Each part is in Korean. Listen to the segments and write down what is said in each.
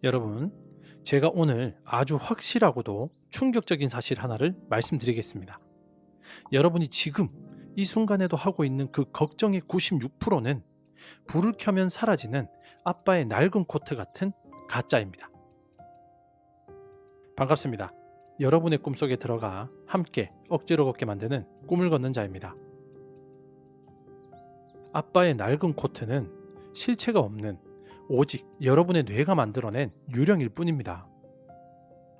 여러분, 제가 오늘 아주 확실하고도 충격적인 사실 하나를 말씀드리겠습니다. 여러분이 지금 이 순간에도 하고 있는 그 걱정의 96%는 불을 켜면 사라지는 아빠의 낡은 코트 같은 가짜입니다. 반갑습니다. 여러분의 꿈속에 들어가 함께 억지로 걷게 만드는 꿈을 걷는 자입니다. 아빠의 낡은 코트는 실체가 없는 오직 여러분의 뇌가 만들어낸 유령일 뿐입니다.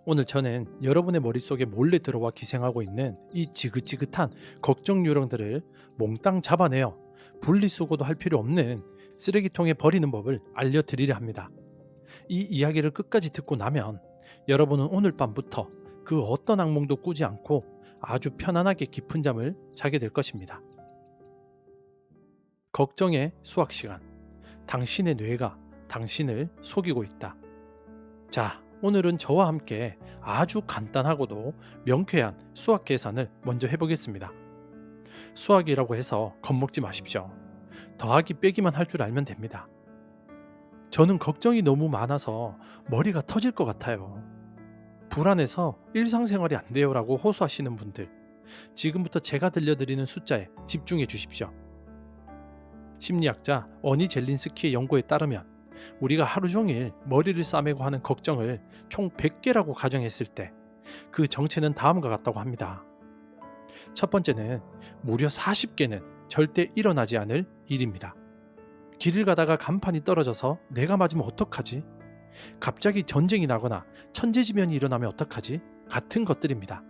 오늘 저는 여러분의 머릿속에 몰래 들어와 기생하고 있는 이 지긋지긋한 걱정 요령들을 몽땅 잡아내어 분리수거도 할 필요 없는 쓰레기통에 버리는 법을 알려드리려 합니다. 이 이야기를 끝까지 듣고 나면 여러분은 오늘 밤부터 그 어떤 악몽도 꾸지 않고 아주 편안하게 깊은 잠을 자게 될 것입니다. 걱정의 수학 시간. 당신의 뇌가 당신을 속이고 있다. 자, 오늘은 저와 함께 아주 간단하고도 명쾌한 수학 계산을 먼저 해보겠습니다. 수학이라고 해서 겁먹지 마십시오. 더하기 빼기만 할 줄 알면 됩니다. 저는 걱정이 너무 많아서 머리가 터질 것 같아요. 불안해서 일상생활이 안 돼요라고 호소하시는 분들, 지금부터 제가 들려드리는 숫자에 집중해 주십시오. 심리학자 어니 젤린스키의 연구에 따르면 우리가 하루 종일 머리를 싸매고 하는 걱정을 총 100개라고 가정했을 때 그 정체는 다음과 같다고 합니다. 첫 번째는 무려 40개는 절대 일어나지 않을 일입니다. 길을 가다가 간판이 떨어져서 내가 맞으면 어떡하지? 갑자기 전쟁이 나거나 천재지변이 일어나면 어떡하지? 같은 것들입니다.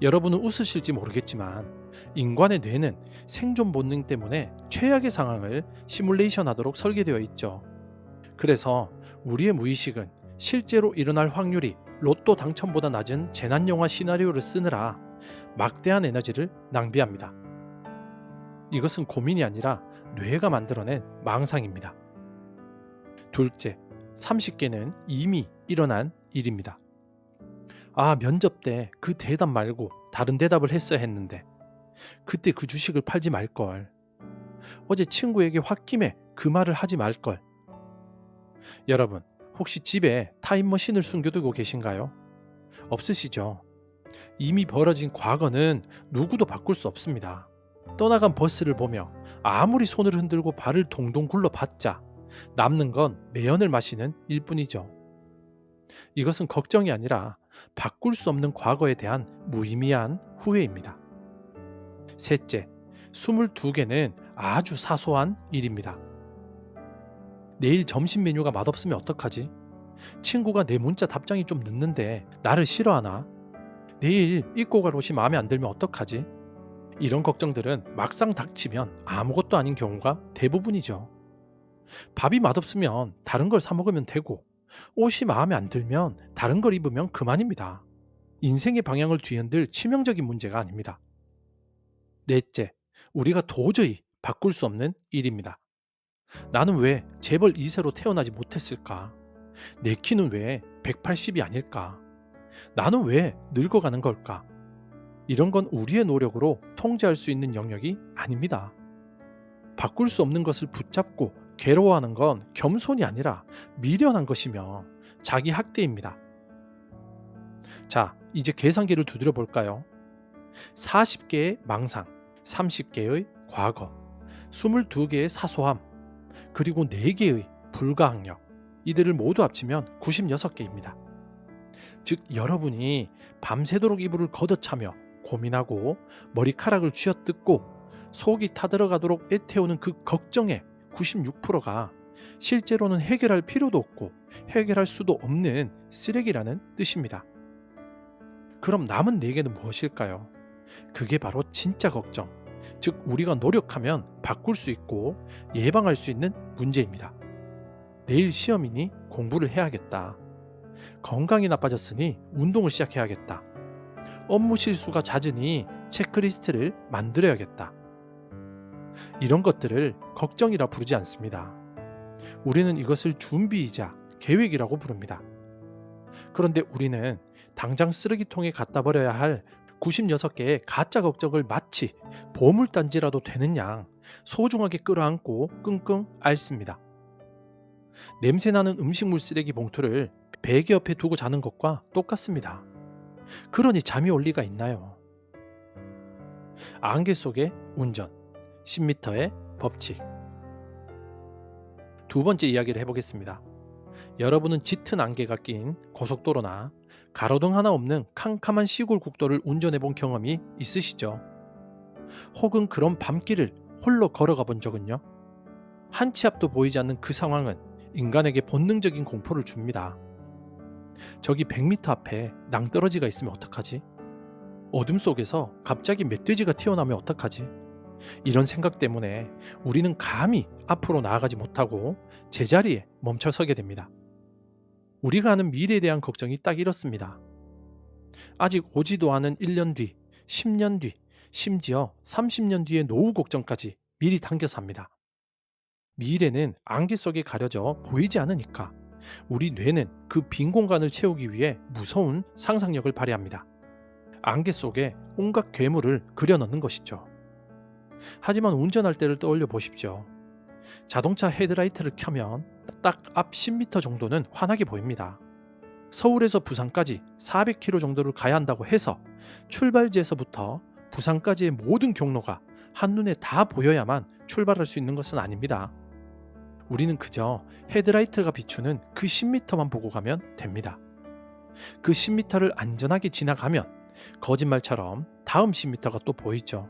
여러분은 웃으실지 모르겠지만 인간의 뇌는 생존 본능 때문에 최악의 상황을 시뮬레이션 하도록 설계되어 있죠. 그래서 우리의 무의식은 실제로 일어날 확률이 로또 당첨보다 낮은 재난영화 시나리오를 쓰느라 막대한 에너지를 낭비합니다. 이것은 고민이 아니라 뇌가 만들어낸 망상입니다. 둘째, 30개는 이미 일어난 일입니다. 아, 면접 때 그 대답 말고 다른 대답을 했어야 했는데 그때 그 주식을 팔지 말걸. 어제 친구에게 홧김에 그 말을 하지 말걸. 여러분, 혹시 집에 타임머신을 숨겨두고 계신가요? 없으시죠? 이미 벌어진 과거는 누구도 바꿀 수 없습니다. 떠나간 버스를 보며 아무리 손을 흔들고 발을 동동 굴러봤자 남는 건 매연을 마시는 일뿐이죠. 이것은 걱정이 아니라 바꿀 수 없는 과거에 대한 무의미한 후회입니다. 셋째, 22개는 아주 사소한 일입니다. 내일 점심 메뉴가 맛없으면 어떡하지? 친구가 내 문자 답장이 좀 늦는데 나를 싫어하나? 내일 입고 갈 옷이 마음에 안 들면 어떡하지? 이런 걱정들은 막상 닥치면 아무것도 아닌 경우가 대부분이죠. 밥이 맛없으면 다른 걸 사 먹으면 되고, 옷이 마음에 안 들면 다른 걸 입으면 그만입니다. 인생의 방향을 뒤흔들 치명적인 문제가 아닙니다. 넷째, 우리가 도저히 바꿀 수 없는 일입니다. 나는 왜 재벌 2세로 태어나지 못했을까? 내 키는 왜 180이 아닐까? 나는 왜 늙어가는 걸까? 이런 건 우리의 노력으로 통제할 수 있는 영역이 아닙니다. 바꿀 수 없는 것을 붙잡고 괴로워하는 건 겸손이 아니라 미련한 것이며 자기 학대입니다. 자, 이제 계산기를 두드려 볼까요? 40개의 망상, 30개의 과거, 22개의 사소함, 그리고 4개의 불가항력. 이들을 모두 합치면 96개입니다. 즉, 여러분이 밤새도록 이불을 걷어차며 고민하고 머리카락을 쥐어뜯고 속이 타들어가도록 애태우는 그 걱정의 96%가 실제로는 해결할 필요도 없고 해결할 수도 없는 쓰레기라는 뜻입니다. 그럼 남은 4개는 무엇일까요? 그게 바로 진짜 걱정, 즉 우리가 노력하면 바꿀 수 있고 예방할 수 있는 문제입니다. 내일 시험이니 공부를 해야겠다. 건강이 나빠졌으니 운동을 시작해야겠다. 업무 실수가 잦으니 체크리스트를 만들어야겠다. 이런 것들을 걱정이라 부르지 않습니다. 우리는 이것을 준비이자 계획이라고 부릅니다. 그런데 우리는 당장 쓰레기통에 갖다 버려야 할 96개의 가짜 걱정을 마치 보물단지라도 되는 양 소중하게 끌어안고 끙끙 앓습니다. 냄새나는 음식물 쓰레기 봉투를 베개 옆에 두고 자는 것과 똑같습니다. 그러니 잠이 올 리가 있나요? 안개 속의 운전, 10m의 법칙. 두 번째 이야기를 해보겠습니다. 여러분은 짙은 안개가 낀 고속도로나 가로등 하나 없는 캄캄한 시골 국도를 운전해 본 경험이 있으시죠? 혹은 그런 밤길을 홀로 걸어가 본 적은요? 한 치 앞도 보이지 않는 그 상황은 인간에게 본능적인 공포를 줍니다. 저기 100m 앞에 낭떠러지가 있으면 어떡하지? 어둠 속에서 갑자기 멧돼지가 튀어나오면 어떡하지? 이런 생각 때문에 우리는 감히 앞으로 나아가지 못하고 제자리에 멈춰서게 됩니다. 우리가 아는 미래에 대한 걱정이 딱 이렇습니다. 아직 오지도 않은 1년 뒤, 10년 뒤, 심지어 30년 뒤의 노후 걱정까지 미리 당겨서 합니다. 미래는 안개 속에 가려져 보이지 않으니까 우리 뇌는 그 빈 공간을 채우기 위해 무서운 상상력을 발휘합니다. 안개 속에 온갖 괴물을 그려넣는 것이죠. 하지만 운전할 때를 떠올려 보십시오. 자동차 헤드라이트를 켜면 딱 앞 10m 정도는 환하게 보입니다. 서울에서 부산까지 400km 정도를 가야 한다고 해서 출발지에서부터 부산까지의 모든 경로가 한눈에 다 보여야만 출발할 수 있는 것은 아닙니다. 우리는 그저 헤드라이트가 비추는 그 10m만 보고 가면 됩니다. 그 10m를 안전하게 지나가면 거짓말처럼 다음 10m가 또 보이죠.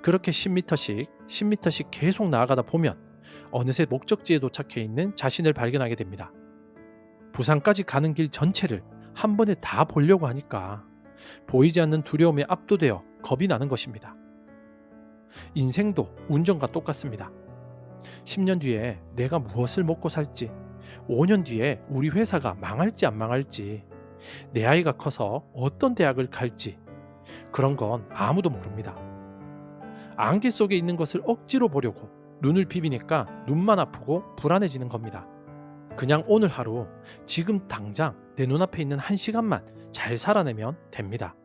그렇게 10m씩 10m씩 계속 나아가다 보면 어느새 목적지에 도착해 있는 자신을 발견하게 됩니다. 부산까지 가는 길 전체를 한 번에 다 보려고 하니까 보이지 않는 두려움에 압도되어 겁이 나는 것입니다. 인생도 운전과 똑같습니다. 10년 뒤에 내가 무엇을 먹고 살지, 5년 뒤에 우리 회사가 망할지 안 망할지, 내 아이가 커서 어떤 대학을 갈지, 그런 건 아무도 모릅니다. 안개 속에 있는 것을 억지로 보려고 눈을 비비니까 눈만 아프고 불안해지는 겁니다. 그냥 오늘 하루, 지금 당장 내 눈앞에 있는 1시간만 잘 살아내면 됩니다.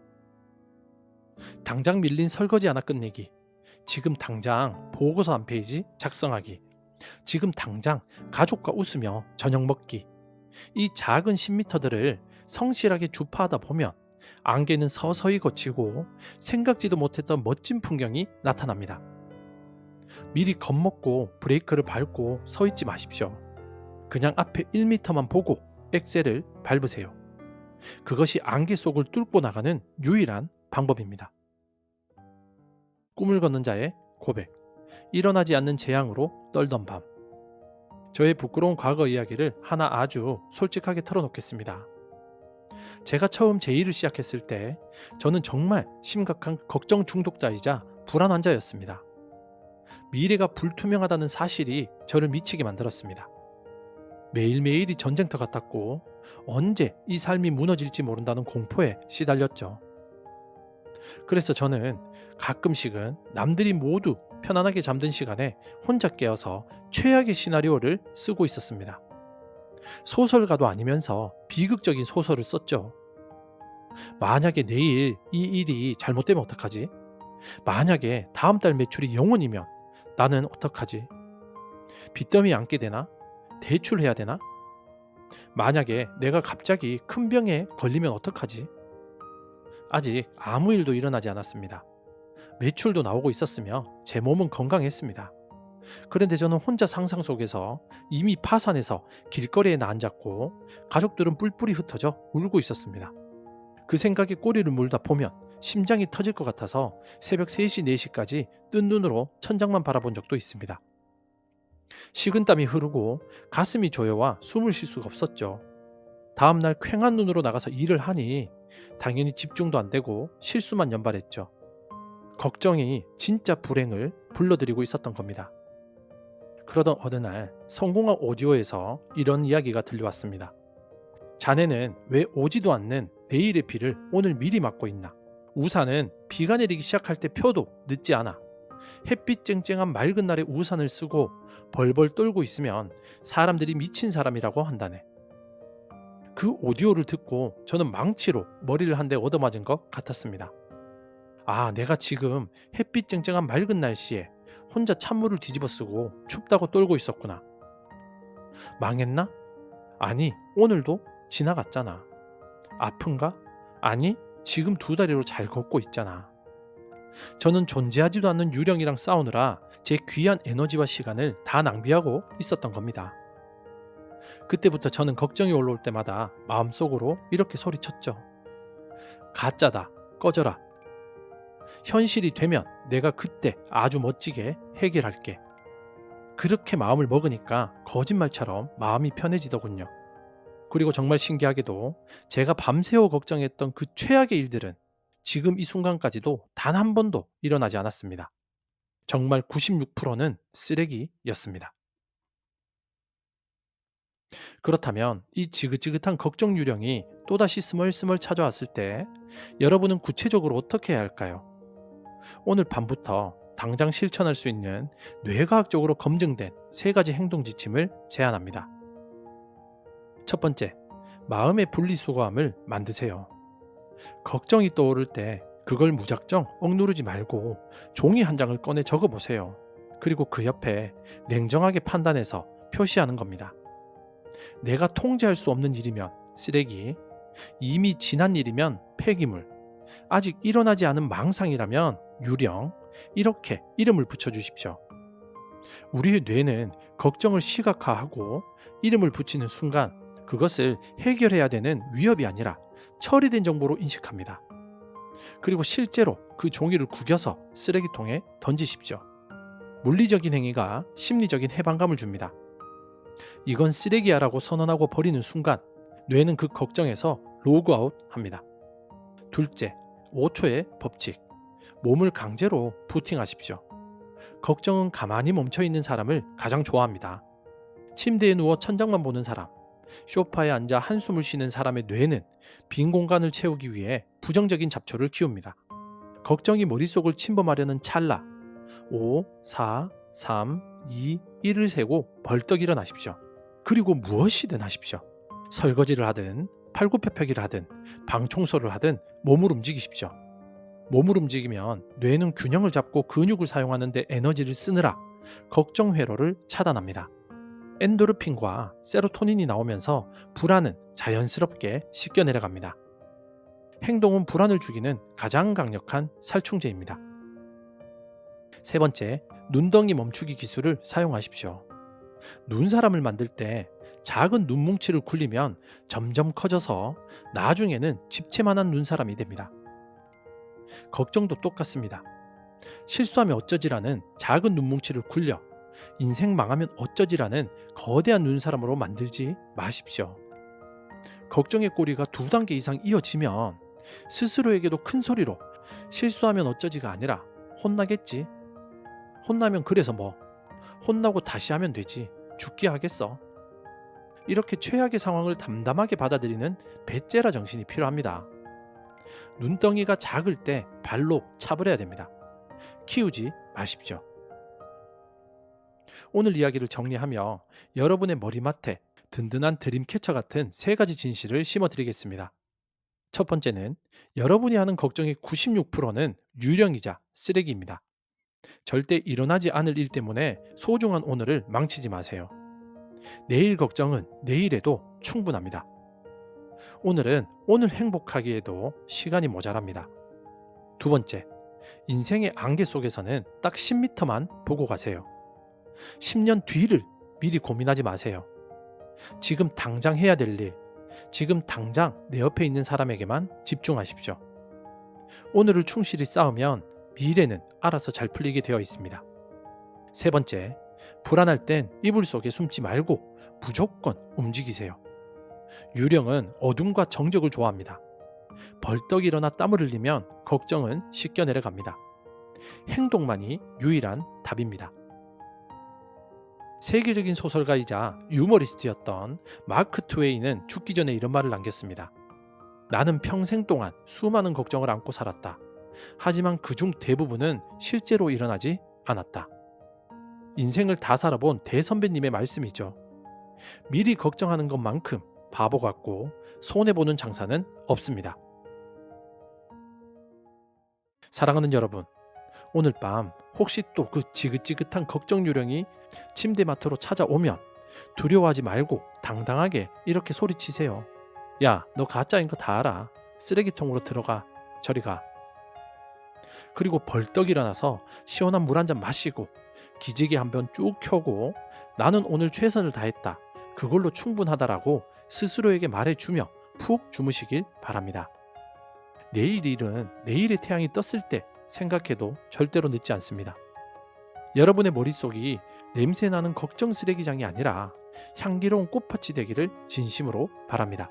당장 밀린 설거지 하나 끝내기, 지금 당장 보고서 한 페이지 작성하기, 지금 당장 가족과 웃으며 저녁 먹기. 이 작은 10m들을 성실하게 주파하다 보면 안개는 서서히 걷히고 생각지도 못했던 멋진 풍경이 나타납니다. 미리 겁먹고 브레이크를 밟고 서 있지 마십시오. 그냥 앞에 1m만 보고 엑셀을 밟으세요. 그것이 안개 속을 뚫고 나가는 유일한 방법입니다. 꿈을 걷는 자의 고백. 일어나지 않는 재앙으로 떨던 밤. 저의 부끄러운 과거 이야기를 하나 아주 솔직하게 털어놓겠습니다. 제가 처음 제 일을 시작했을 때 저는 정말 심각한 걱정 중독자이자 불안 환자였습니다. 미래가 불투명하다는 사실이 저를 미치게 만들었습니다. 매일매일이 전쟁터 같았고 언제 이 삶이 무너질지 모른다는 공포에 시달렸죠. 그래서 저는 가끔씩은 남들이 모두 편안하게 잠든 시간에 혼자 깨어서 최악의 시나리오를 쓰고 있었습니다. 소설가도 아니면서 비극적인 소설을 썼죠. 만약에 내일 이 일이 잘못되면 어떡하지? 만약에 다음 달 매출이 0원이면 나는 어떡하지? 빚더미 안게 되나? 대출해야 되나? 만약에 내가 갑자기 큰 병에 걸리면 어떡하지? 아직 아무 일도 일어나지 않았습니다. 매출도 나오고 있었으며 제 몸은 건강했습니다. 그런데 저는 혼자 상상 속에서 이미 파산해서 길거리에 앉았고 가족들은 뿔뿔이 흩어져 울고 있었습니다. 그 생각에 꼬리를 물다 보면 심장이 터질 것 같아서 새벽 3시, 4시까지 뜬 눈으로 천장만 바라본 적도 있습니다. 식은땀이 흐르고 가슴이 조여와 숨을 쉴 수가 없었죠. 다음날 퀭한 눈으로 나가서 일을 하니 당연히 집중도 안 되고 실수만 연발했죠. 걱정이 진짜 불행을 불러들이고 있었던 겁니다. 그러던 어느 날 성공한 오디오에서 이런 이야기가 들려왔습니다. 자네는 왜 오지도 않는 내일의 비를 오늘 미리 맞고 있나? 우산은 비가 내리기 시작할 때 펴도 늦지 않아. 햇빛 쨍쨍한 맑은 날에 우산을 쓰고 벌벌 떨고 있으면 사람들이 미친 사람이라고 한다네. 그 오디오를 듣고 저는 망치로 머리를 한 대 얻어맞은 것 같았습니다. 아, 내가 지금 햇빛 쨍쨍한 맑은 날씨에 혼자 찬물을 뒤집어 쓰고 춥다고 떨고 있었구나. 망했나? 아니, 오늘도 지나갔잖아. 아픈가? 아니, 지금 두 다리로 잘 걷고 있잖아. 저는 존재하지도 않는 유령이랑 싸우느라 제 귀한 에너지와 시간을 다 낭비하고 있었던 겁니다. 그때부터 저는 걱정이 올라올 때마다 마음속으로 이렇게 소리쳤죠. 가짜다. 꺼져라. 현실이 되면 내가 그때 아주 멋지게 해결할게. 그렇게 마음을 먹으니까 거짓말처럼 마음이 편해지더군요. 그리고 정말 신기하게도 제가 밤새워 걱정했던 그 최악의 일들은 지금 이 순간까지도 단 한 번도 일어나지 않았습니다. 정말 96%는 쓰레기였습니다. 그렇다면 이 지긋지긋한 걱정 유령이 또다시 스멀스멀 찾아왔을 때 여러분은 구체적으로 어떻게 해야 할까요? 오늘 밤부터 당장 실천할 수 있는 뇌과학적으로 검증된 3가지 행동 지침을 제안합니다. 첫 번째, 마음의 분리수거함을 만드세요. 걱정이 떠오를 때 그걸 무작정 억누르지 말고 종이 한 장을 꺼내 적어보세요. 그리고 그 옆에 냉정하게 판단해서 표시하는 겁니다. 내가 통제할 수 없는 일이면 쓰레기, 이미 지난 일이면 폐기물, 아직 일어나지 않은 망상이라면 유령, 이렇게 이름을 붙여주십시오. 우리의 뇌는 걱정을 시각화하고 이름을 붙이는 순간 그것을 해결해야 되는 위협이 아니라 처리된 정보로 인식합니다. 그리고 실제로 그 종이를 구겨서 쓰레기통에 던지십시오. 물리적인 행위가 심리적인 해방감을 줍니다. 이건 쓰레기야라고 선언하고 버리는 순간 뇌는 그 걱정에서 로그아웃 합니다. 둘째, 5초의 법칙. 몸을 강제로 부팅하십시오. 걱정은 가만히 멈춰있는 사람을 가장 좋아합니다. 침대에 누워 천장만 보는 사람, 소파에 앉아 한숨을 쉬는 사람의 뇌는 빈 공간을 채우기 위해 부정적인 잡초를 키웁니다. 걱정이 머릿속을 침범하려는 찰나 5, 4, 3, 2, 1을 세고 벌떡 일어나십시오. 그리고 무엇이든 하십시오. 설거지를 하든 팔굽혀펴기를 하든 방 청소를 하든 몸을 움직이십시오. 몸을 움직이면 뇌는 균형을 잡고 근육을 사용하는 데 에너지를 쓰느라 걱정 회로를 차단합니다. 엔도르핀과 세로토닌이 나오면서 불안은 자연스럽게 씻겨 내려갑니다. 행동은 불안을 죽이는 가장 강력한 살충제입니다. 세 번째, 눈덩이 멈추기 기술을 사용하십시오. 눈사람을 만들 때 작은 눈뭉치를 굴리면 점점 커져서 나중에는 집채만한 눈사람이 됩니다. 걱정도 똑같습니다. 실수하면 어쩌지라는 작은 눈뭉치를 굴려 인생 망하면 어쩌지라는 거대한 눈사람으로 만들지 마십시오. 걱정의 꼬리가 2단계 이상 이어지면 스스로에게도 큰 소리로 실수하면 어쩌지가 아니라 혼나겠지. 혼나면 그래서 뭐. 혼나고 다시 하면 되지. 죽기 하겠어. 이렇게 최악의 상황을 담담하게 받아들이는 배째라 정신이 필요합니다. 눈덩이가 작을 때 발로 차버려야 됩니다. 키우지 마십시오. 오늘 이야기를 정리하며 여러분의 머리맡에 든든한 드림캐쳐 같은 3가지 진실을 심어드리겠습니다. 첫 번째는 여러분이 하는 걱정의 96%는 유령이자 쓰레기입니다. 절대 일어나지 않을 일 때문에 소중한 오늘을 망치지 마세요. 내일 걱정은 내일에도 충분합니다. 오늘은 오늘 행복하기에도 시간이 모자랍니다. 두 번째, 인생의 안개 속에서는 딱 10m만 보고 가세요. 10년 뒤를 미리 고민하지 마세요. 지금 당장 해야 될 일, 지금 당장 내 옆에 있는 사람에게만 집중하십시오. 오늘을 충실히 쌓으면 미래는 알아서 잘 풀리게 되어 있습니다. 세 번째, 불안할 땐 이불 속에 숨지 말고 무조건 움직이세요. 유령은 어둠과 정적을 좋아합니다. 벌떡 일어나 땀을 흘리면 걱정은 씻겨 내려갑니다. 행동만이 유일한 답입니다. 세계적인 소설가이자 유머리스트였던 마크 트웨이는 죽기 전에 이런 말을 남겼습니다. 나는 평생 동안 수많은 걱정을 안고 살았다. 하지만 그중 대부분은 실제로 일어나지 않았다. 인생을 다 살아본 대선배님의 말씀이죠. 미리 걱정하는 것만큼 바보 같고 손해보는 장사는 없습니다. 사랑하는 여러분, 오늘 밤 혹시 또 그 지긋지긋한 걱정 유령이 침대맡으로 찾아오면 두려워하지 말고 당당하게 이렇게 소리치세요. 야, 너 가짜인 거 다 알아. 쓰레기통으로 들어가. 저리 가. 그리고 벌떡 일어나서 시원한 물 한 잔 마시고 기지개 한 번 쭉 켜고 나는 오늘 최선을 다했다. 그걸로 충분하다라고 스스로에게 말해주며 푹 주무시길 바랍니다. 내일 일은 내일의 태양이 떴을 때 생각해도 절대로 늦지 않습니다. 여러분의 머릿속이 냄새나는 걱정 쓰레기장이 아니라 향기로운 꽃밭이 되기를 진심으로 바랍니다.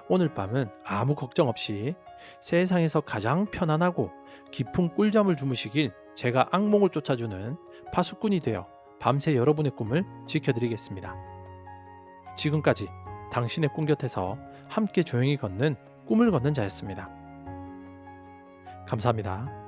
오늘 밤은 아무 걱정 없이 세상에서 가장 편안하고 깊은 꿀잠을 주무시길 제가 악몽을 쫓아주는 파수꾼이 되어 밤새 여러분의 꿈을 지켜드리겠습니다. 지금까지 당신의 꿈 곁에서 함께 조용히 걷는 꿈을 걷는 자였습니다. 감사합니다.